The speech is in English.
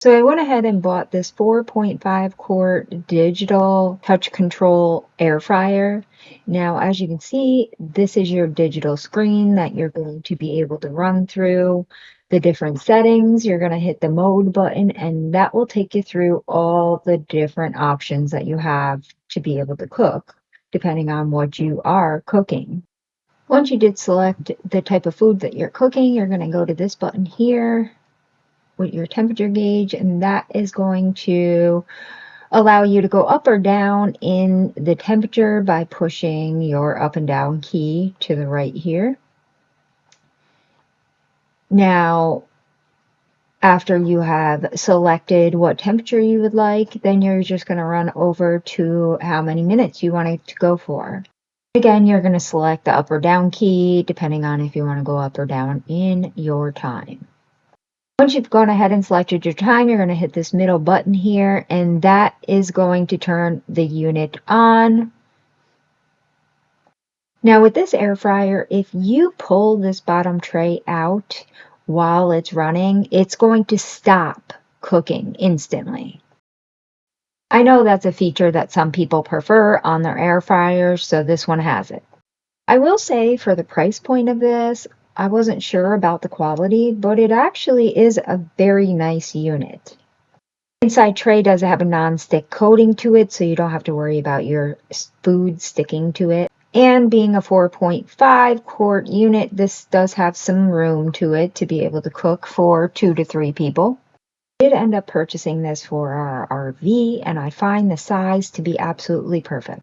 So I went ahead and bought this 4.5 quart digital touch control air fryer. Now, as you can see, this is your digital screen that you're going to be able to run through the different settings. You're going to hit the mode button, and that will take you through all the different options that you have to be able to cook, depending on what you are cooking. Once you did select the type of food that you're cooking, you're going to go to this button here with your temperature gauge, and that is going to allow you to go up or down in the temperature by pushing your up and down key to the right here. Now, after you have selected what temperature you would like, then you're just going to run over to how many minutes you want it to go for. Again, you're going to select the up or down key depending on if you want to go up or down in your time. Once you've gone ahead and selected your time, you're going to hit this middle button here, and that is going to turn the unit on. Now with this air fryer, if you pull this bottom tray out while it's running, it's going to stop cooking instantly. I know that's a feature that some people prefer on their air fryers, so this one has it. I will say for the price point of this, I wasn't sure about the quality, but it actually is a very nice unit. Inside tray does have a non-stick coating to it, so you don't have to worry about your food sticking to it. And being a 4.5 quart unit, this does have some room to it to be able to cook for 2 to 3 people. I did end up purchasing this for our RV, and I find the size to be absolutely perfect.